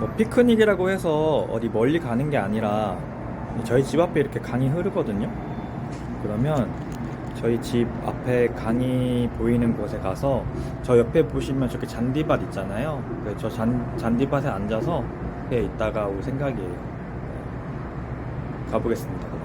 뭐 피크닉이라고 해서 어디 멀리 가는 게 아니라 저희 집 앞에 이렇게 강이 흐르거든요. 그러면 저희 집 앞에 강이 보이는 곳에 가서 저 옆에 보시면 저렇게 잔디밭 있잖아요. 저 잔디밭에 앉아서 있다가 올 생각이에요. 가보겠습니다. 그럼.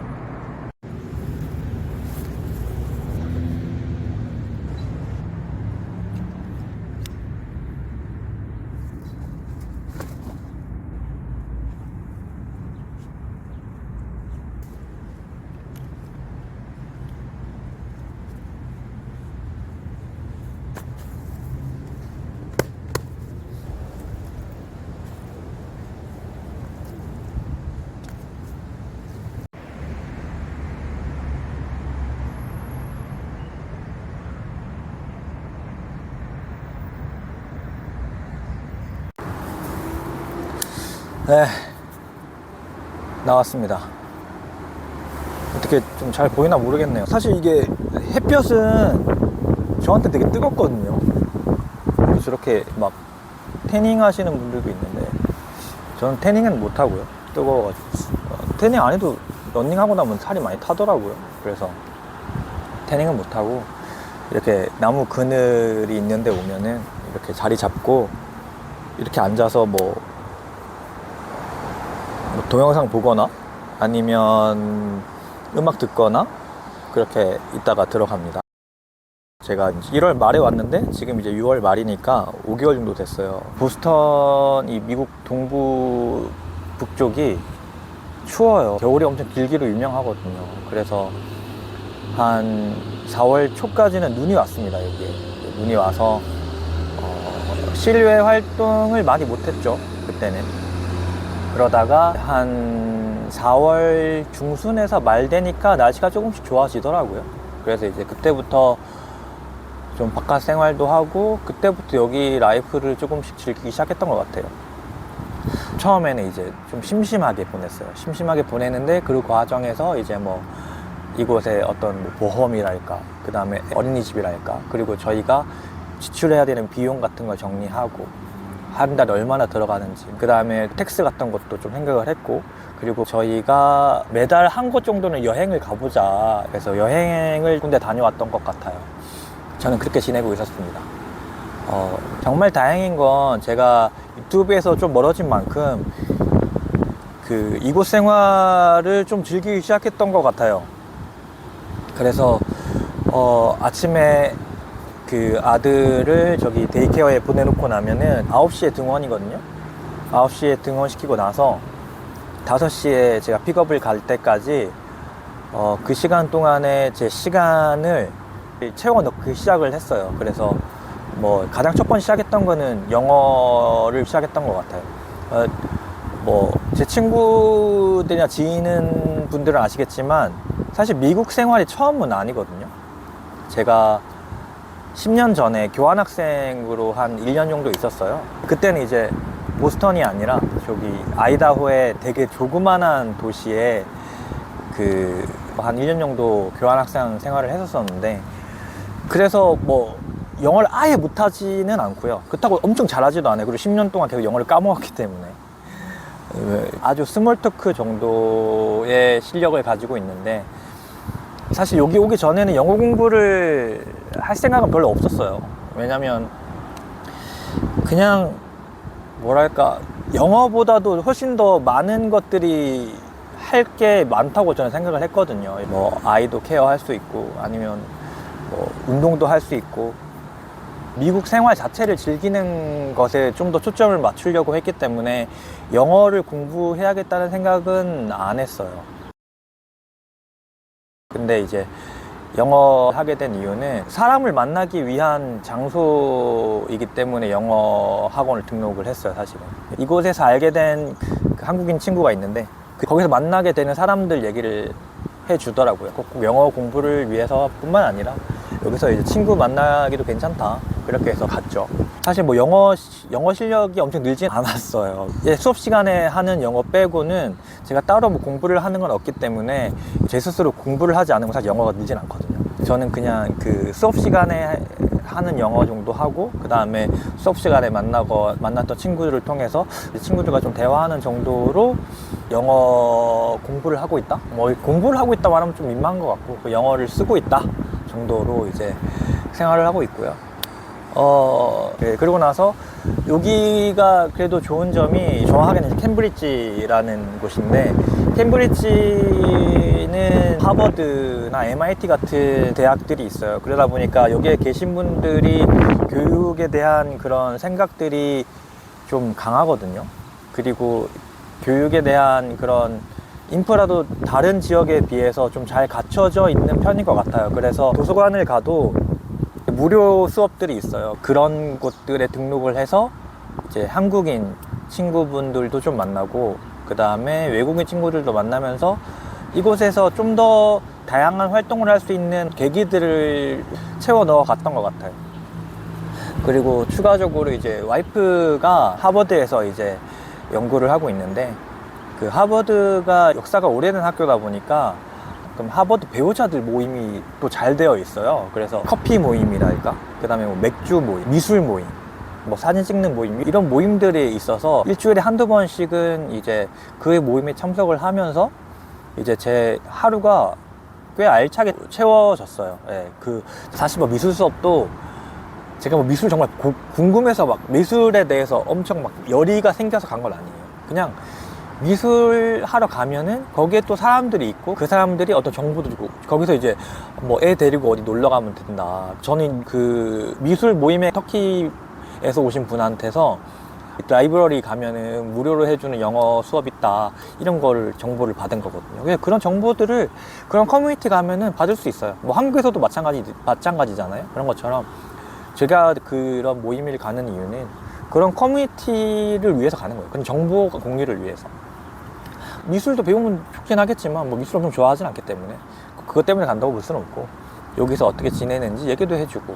네, 나왔습니다. 어떻게 좀 잘 보이나 모르겠네요. 사실 이게 햇볕은 저한테 되게 뜨겁거든요. 저렇게 막 태닝 하시는 분들도 있는데 저는 태닝은 못하고요. 뜨거워가지고 태닝 안 해도 런닝하고 나면 살이 많이 타더라고요. 그래서 태닝은 못하고 이렇게 나무 그늘이 있는데 오면은 이렇게 자리 잡고 이렇게 앉아서 뭐 동영상 보거나 아니면 음악 듣거나 그렇게 있다가 들어갑니다. 제가 1월 말에 왔는데 지금 이제 6월 말이니까 5개월 정도 됐어요. 보스턴, 이 미국 동부 북쪽이 추워요. 겨울이 엄청 길기로 유명하거든요. 그래서 한 4월 초까지는 눈이 왔습니다. 여기에 눈이 와서 실외 활동을 많이 못했죠. 그때는. 그러다가 한 4월 중순에서 말 되니까 날씨가 조금씩 좋아지더라고요. 그래서 이제 그때부터 좀 바깥 생활도 하고 그때부터 여기 라이프를 조금씩 즐기기 시작했던 것 같아요. 처음에는 이제 좀 심심하게 보냈어요. 심심하게 보내는데 그 과정에서 이제 뭐 이곳에 어떤 뭐 보험이랄까, 그 다음에 어린이집이랄까, 그리고 저희가 지출해야 되는 비용 같은 걸 정리하고 한 달에 얼마나 들어가는지, 그 다음에 텍스 같은 것도 좀 생각을 했고, 그리고 저희가 매달 한 곳 정도는 여행을 가보자 그래서 여행을 군데 다녀왔던 것 같아요. 저는 그렇게 지내고 있었습니다. 정말 다행인 건 제가 유튜브에서 좀 멀어진 만큼 이곳 생활을 좀 즐기기 시작했던 것 같아요. 그래서 아침에 아들을 저기 데이케어에 보내놓고 나면은 9시에 등원이거든요. 9시에 등원시키고 나서 5시에 제가 픽업을 갈 때까지 그 시간 동안에 제 시간을 채워 넣기 시작을 했어요. 그래서 뭐 가장 첫 번째 시작했던 거는 영어를 시작했던 것 같아요. 뭐 제 친구들이나 지인 분들은 아시겠지만 사실 미국 생활이 처음은 아니거든요. 제가 10년 전에 교환학생으로 한 1년 정도 있었어요. 그때는 이제 보스턴이 아니라 저기 아이다호의 되게 조그만한 도시에 한 1년 정도 교환학생 생활을 했었었는데, 그래서 뭐 영어를 아예 못하지는 않고요. 그렇다고 엄청 잘하지도 않아요. 그리고 10년 동안 계속 영어를 까먹었기 때문에 아주 스몰 토크 정도의 실력을 가지고 있는데, 사실 여기 오기 전에는 영어 공부를 할 생각은 별로 없었어요. 왜냐면 그냥 뭐랄까, 영어보다도 훨씬 더 많은 것들이 할 게 많다고 저는 생각을 했거든요. 뭐 아이도 케어할 수 있고 아니면 뭐 운동도 할 수 있고 미국 생활 자체를 즐기는 것에 좀 더 초점을 맞추려고 했기 때문에 영어를 공부해야겠다는 생각은 안 했어요. 근데 이제 영어 하게 된 이유는 사람을 만나기 위한 장소이기 때문에 영어 학원을 등록을 했어요. 사실은 이곳에서 알게 된 한국인 친구가 있는데 거기서 만나게 되는 사람들 얘기를 해주더라고요. 꼭 영어 공부를 위해서 뿐만 아니라 여기서 이제 친구 만나기도 괜찮다, 그렇게 해서 갔죠. 사실 뭐 영어 실력이 엄청 늘진 않았어요. 수업 시간에 하는 영어 빼고는 제가 따로 뭐 공부를 하는 건 없기 때문에 제 스스로 공부를 하지 않으면 사실 영어가 늘진 않거든요. 저는 그냥 수업 시간에 하는 영어 정도 하고, 그 다음에 수업 시간에 만났던 친구들을 통해서 친구들과 좀 대화하는 정도로 영어 공부를 하고 있다? 뭐 공부를 하고 있다 말하면 좀 민망한 것 같고, 그 영어를 쓰고 있다 정도로 이제 생활을 하고 있고요. 네, 그리고 나서 여기가 그래도 좋은 점이 정확하게는 캠브리지라는 곳인데, 캠브리지는 하버드나 MIT 같은 대학들이 있어요. 그러다 보니까 여기에 계신 분들이 교육에 대한 그런 생각들이 좀 강하거든요. 그리고 교육에 대한 그런 인프라도 다른 지역에 비해서 좀 잘 갖춰져 있는 편인 것 같아요. 그래서 도서관을 가도 무료 수업들이 있어요. 그런 곳들에 등록을 해서 이제 한국인 친구분들도 좀 만나고, 그 다음에 외국인 친구들도 만나면서 이곳에서 좀 더 다양한 활동을 할 수 있는 계기들을 채워 넣어 갔던 것 같아요. 그리고 추가적으로 이제 와이프가 하버드에서 이제 연구를 하고 있는데, 그 하버드가 역사가 오래된 학교다 보니까 그럼 하버드 배우자들 모임이 또 잘 되어 있어요. 그래서 커피 모임이랄까, 그 다음에 뭐 맥주 모임, 미술 모임, 뭐 사진 찍는 모임, 이런 모임들이 있어서 일주일에 한두 번씩은 이제 그 모임에 참석을 하면서 이제 제 하루가 꽤 알차게 채워졌어요. 예, 사실 뭐 미술 수업도 제가 뭐 미술 정말 궁금해서 막 미술에 대해서 엄청 막 열의가 생겨서 간 건 아니에요. 그냥 미술 하러 가면은 거기에 또 사람들이 있고, 그 사람들이 어떤 정보도 주고, 거기서 이제 뭐 애 데리고 어디 놀러 가면 된다. 저는 그 미술 모임에 터키에서 오신 분한테서 라이브러리 가면은 무료로 해주는 영어 수업 있다, 이런 걸 정보를 받은 거거든요. 그래서 그런 정보들을 그런 커뮤니티 가면은 받을 수 있어요. 뭐 한국에서도 마찬가지잖아요. 그런 것처럼 제가 그런 모임을 가는 이유는 그런 커뮤니티를 위해서 가는 거예요. 그런 정보 공유를 위해서. 미술도 배우면 좋긴 하겠지만 뭐 미술 엄청 좋아하진 않기 때문에 그것 때문에 간다고 볼 수는 없고, 여기서 어떻게 지내는지 얘기도 해주고,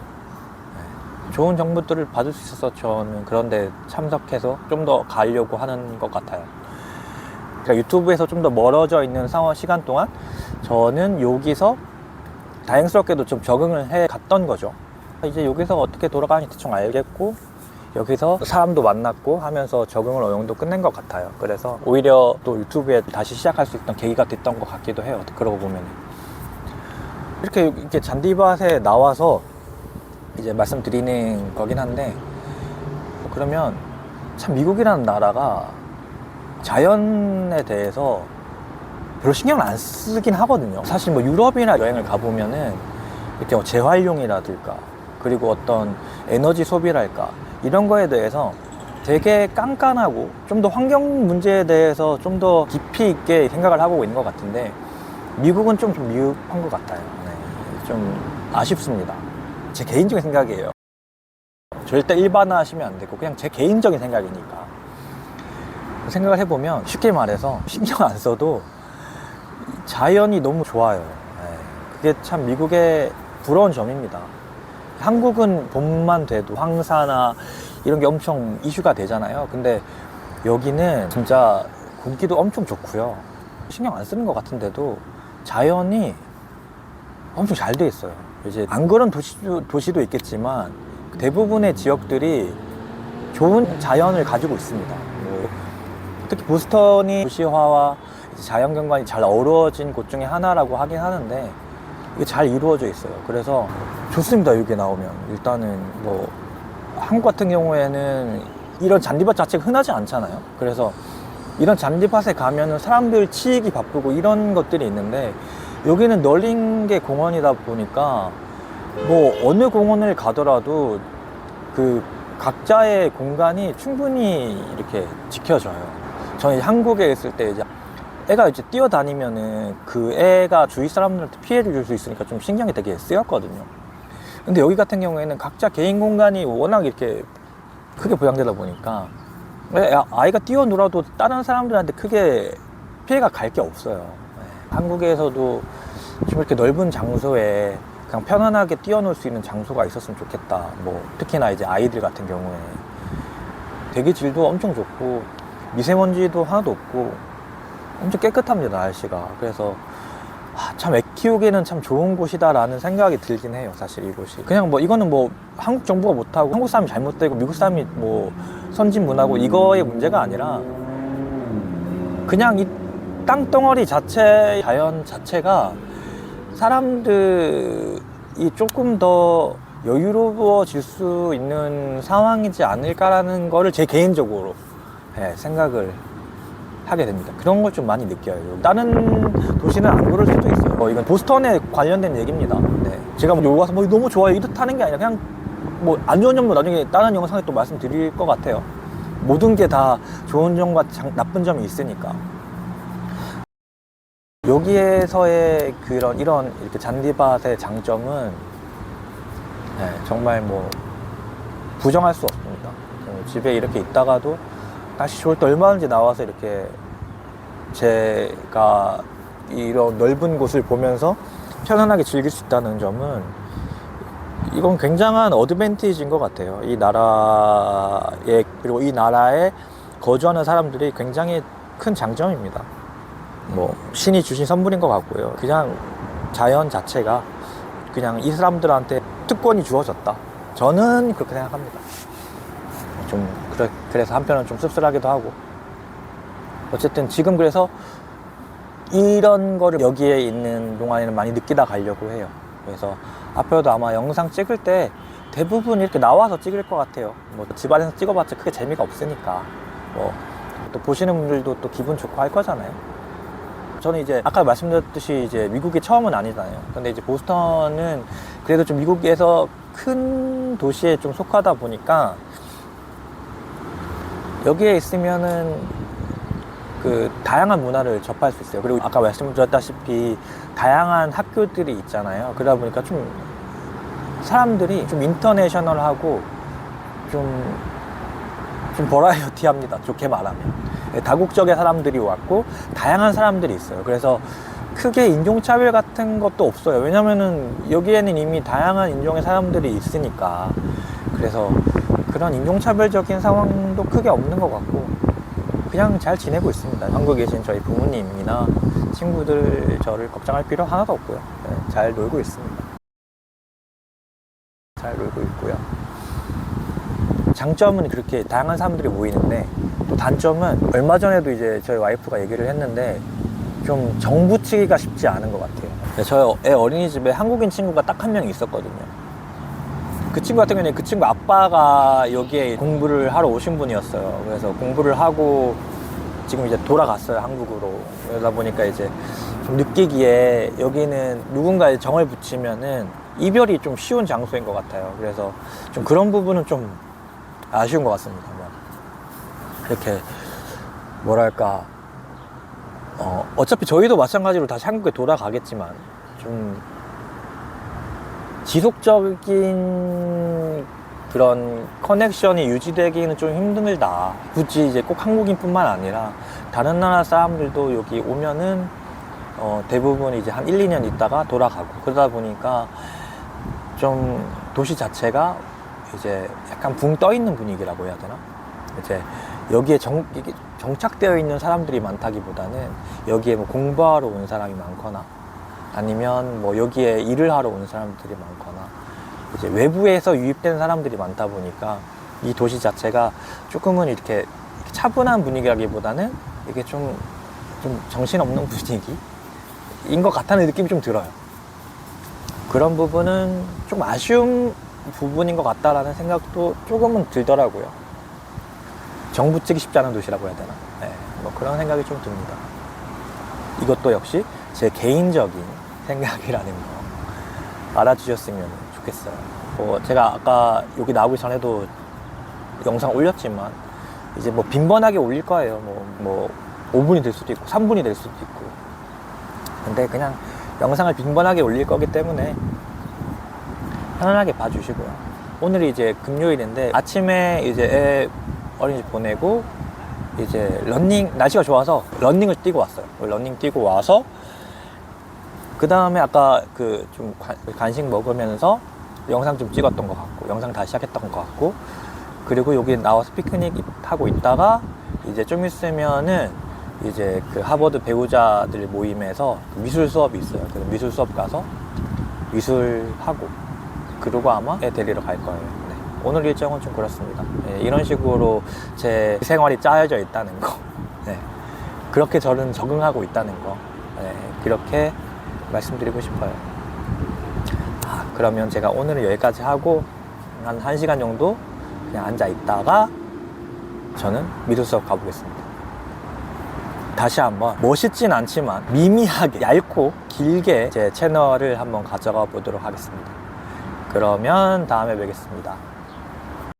좋은 정보들을 받을 수 있어서 저는 그런 데 참석해서 좀 더 가려고 하는 것 같아요. 그러니까 유튜브에서 좀 더 멀어져 있는 시간 동안 저는 여기서 다행스럽게도 좀 적응을 해 갔던 거죠. 이제 여기서 어떻게 돌아가는지 대충 알겠고, 여기서 사람도 만났고 하면서 적응을 어느 정도 끝낸 것 같아요. 그래서 오히려 또 유튜브에 다시 시작할 수 있던 계기가 됐던 것 같기도 해요. 그러고 보면 이렇게 잔디밭에 나와서 이제 말씀드리는 거긴 한데, 그러면 참 미국이라는 나라가 자연에 대해서 별로 신경을 안 쓰긴 하거든요. 사실 뭐 유럽이나 여행을 가보면은 이렇게 뭐 재활용이라든가, 그리고 어떤 에너지 소비랄까, 이런 거에 대해서 되게 깐깐하고 좀 더 환경 문제에 대해서 좀 더 깊이 있게 생각을 하고 있는 것 같은데, 미국은 좀 미흡한 것 같아요. 네, 좀 아쉽습니다. 제 개인적인 생각이에요. 절대 일반화하시면 안 되고 그냥 제 개인적인 생각이니까. 생각을 해보면 쉽게 말해서 신경 안 써도 자연이 너무 좋아요. 네, 그게 참 미국의 부러운 점입니다. 한국은 봄만 돼도 황사나 이런 게 엄청 이슈가 되잖아요. 근데 여기는 진짜 공기도 엄청 좋고요. 신경 안 쓰는 것 같은데도 자연이 엄청 잘 돼 있어요. 이제 안 그런 도시도 있겠지만 대부분의 지역들이 좋은 자연을 가지고 있습니다. 특히 보스턴이 도시화와 자연경관이 잘 어우러진 곳 중에 하나라고 하긴 하는데, 이게 잘 이루어져 있어요. 그래서 좋습니다. 여기 나오면 일단은 뭐 한국 같은 경우에는 이런 잔디밭 자체가 흔하지 않잖아요. 그래서 이런 잔디밭에 가면은 사람들 치이기 바쁘고 이런 것들이 있는데, 여기는 널린 게 공원이다 보니까 뭐 어느 공원을 가더라도 그 각자의 공간이 충분히 이렇게 지켜져요. 저는 한국에 있을 때 이제 애가 이제 뛰어다니면은 그 애가 주위 사람들한테 피해를 줄 수 있으니까 좀 신경이 되게 쓰였거든요. 근데 여기 같은 경우에는 각자 개인 공간이 워낙 이렇게 크게 보장되다 보니까 아이가 뛰어놀아도 다른 사람들한테 크게 피해가 갈 게 없어요. 한국에서도 좀 이렇게 넓은 장소에 그냥 편안하게 뛰어놀 수 있는 장소가 있었으면 좋겠다. 뭐 특히나 이제 아이들 같은 경우에 대기질도 엄청 좋고 미세먼지도 하나도 없고 엄청 깨끗합니다, 날씨가. 그래서 참 애 키우기는 참 좋은 곳이다라는 생각이 들긴 해요. 사실 이곳이 그냥 뭐 이거는 뭐 한국 정부가 못하고 한국 사람이 잘못되고 미국 사람이 뭐 선진 문화고 이거의 문제가 아니라 그냥 이 땅덩어리 자체 자연 자체가 사람들이 조금 더 여유로워질 수 있는 상황이지 않을까라는 거를 제 개인적으로 생각을 하게 됩니다. 그런 걸 좀 많이 느껴요. 다른 도시는 안 그럴 수도 있어요. 이건 보스턴에 관련된 얘기입니다. 네. 제가 뭐 여기 와서 뭐 너무 좋아요 이렇다는 게 아니라 그냥 뭐 안 좋은 점도 나중에 다른 영상에 또 말씀드릴 것 같아요. 모든 게 다 좋은 점과 나쁜 점이 있으니까. 여기에서의 이런 이렇게 잔디밭의 장점은 정말 뭐 부정할 수 없습니다. 집에 이렇게 있다가도 날씨 좋을 때 얼마든지 나와서 이렇게 제가 이런 넓은 곳을 보면서 편안하게 즐길 수 있다는 점은 이건 굉장한 어드밴티지인 것 같아요. 이 나라에, 그리고 이 나라에 거주하는 사람들이 굉장히 큰 장점입니다. 뭐 신이 주신 선물인 것 같고요. 그냥 자연 자체가 그냥 이 사람들한테 특권이 주어졌다. 저는 그렇게 생각합니다. 좀 그래서 한편은 좀 씁쓸하기도 하고. 어쨌든 지금 그래서 이런 거를 여기에 있는 동안에는 많이 느끼다 가려고 해요. 그래서 앞으로도 아마 영상 찍을 때 대부분 이렇게 나와서 찍을 것 같아요. 뭐 집안에서 찍어봤자 크게 재미가 없으니까. 뭐 또 보시는 분들도 또 기분 좋고 할 거잖아요. 저는 이제 아까 말씀드렸듯이 이제 미국이 처음은 아니잖아요. 근데 이제 보스턴은 그래도 좀 미국에서 큰 도시에 좀 속하다 보니까 여기에 있으면은 그 다양한 문화를 접할 수 있어요. 그리고 아까 말씀드렸다시피 다양한 학교들이 있잖아요. 그러다 보니까 좀 사람들이 좀 인터내셔널하고 좀 버라이어티합니다. 좋게 말하면. 다국적의 사람들이 왔고 다양한 사람들이 있어요. 그래서 크게 인종차별 같은 것도 없어요. 왜냐면은 여기에는 이미 다양한 인종의 사람들이 있으니까. 그래서 그런 인종차별적인 상황도 크게 없는 것 같고 그냥 잘 지내고 있습니다. 한국에 계신 저희 부모님이나 친구들 저를 걱정할 필요 하나도 없고요. 잘 놀고 있습니다. 잘 놀고 있고요. 장점은 그렇게 다양한 사람들이 모이는데 또 단점은 얼마 전에도 이제 저희 와이프가 얘기를 했는데 좀 정붙이기가 쉽지 않은 것 같아요. 저희 애 어린이집에 한국인 친구가 딱 한 명 있었거든요. 그 친구 같은 경우는 그 친구 아빠가 여기에 공부를 하러 오신 분이었어요. 그래서 공부를 하고 지금 이제 돌아갔어요, 한국으로. 그러다 보니까 이제 좀 느끼기에 여기는 누군가의 정을 붙이면은 이별이 좀 쉬운 장소인 것 같아요. 그래서 좀 그런 부분은 좀 아쉬운 것 같습니다. 이렇게 뭐랄까 어차피 저희도 마찬가지로 다시 한국에 돌아가겠지만 좀 지속적인 그런 커넥션이 유지되기는 좀 힘들다. 굳이 이제 꼭 한국인뿐만 아니라 다른 나라 사람들도 여기 오면은 대부분 이제 한 1, 2년 있다가 돌아가고 그러다 보니까 좀 도시 자체가 이제 약간 붕 떠 있는 분위기라고 해야 되나? 이제 여기에 정착되어 있는 사람들이 많다기보다는 여기에 뭐 공부하러 온 사람이 많거나 아니면 뭐 여기에 일을 하러 온 사람들이 많거나 이제 외부에서 유입된 사람들이 많다 보니까 이 도시 자체가 조금은 이렇게 차분한 분위기라기보다는 이게 좀 정신없는 분위기인 것 같다는 느낌이 좀 들어요. 그런 부분은 좀 아쉬운 부분인 것 같다라는 생각도 조금은 들더라고요. 정붙이기 쉽지 않은 도시라고 해야 되나? 뭐 그런 생각이 좀 듭니다. 이것도 역시 제 개인적인 생각이라는 거 알아주셨으면 좋겠어요. 제가 아까 여기 나오기 전에도 영상 올렸지만 이제 뭐 빈번하게 올릴 거예요. 뭐 5분이 될 수도 있고 3분이 될 수도 있고. 근데 그냥 영상을 빈번하게 올릴 거기 때문에 편안하게 봐주시고요. 오늘이 이제 금요일인데 아침에 이제 애 어린이집 보내고 이제 날씨가 좋아서 러닝을 뛰고 왔어요. 러닝 뛰고 와서 그 다음에 아까 좀 간식 먹으면서 영상 좀 찍었던 것 같고 영상 다시 시작했던 것 같고 그리고 여기 나와서 피크닉 하고 있다가 이제 좀 있으면은 이제 그 하버드 배우자들 모임에서 미술 수업이 있어요. 그래서 미술 수업 가서 미술하고 그러고 아마 애 데리러 갈 거예요. 네. 오늘 일정은 좀 그렇습니다. 네, 이런 식으로 제 생활이 짜여져 있다는 거. 네. 그렇게 저는 적응하고 있다는 거. 네. 그렇게 말씀드리고 싶어요. 그러면 제가 오늘은 여기까지 하고 한 1시간 정도 그냥 앉아 있다가 저는 미술 수업 가보겠습니다. 다시 한번 멋있진 않지만 미미하게 얇고 길게 제 채널을 한번 가져가 보도록 하겠습니다. 그러면 다음에 뵙겠습니다.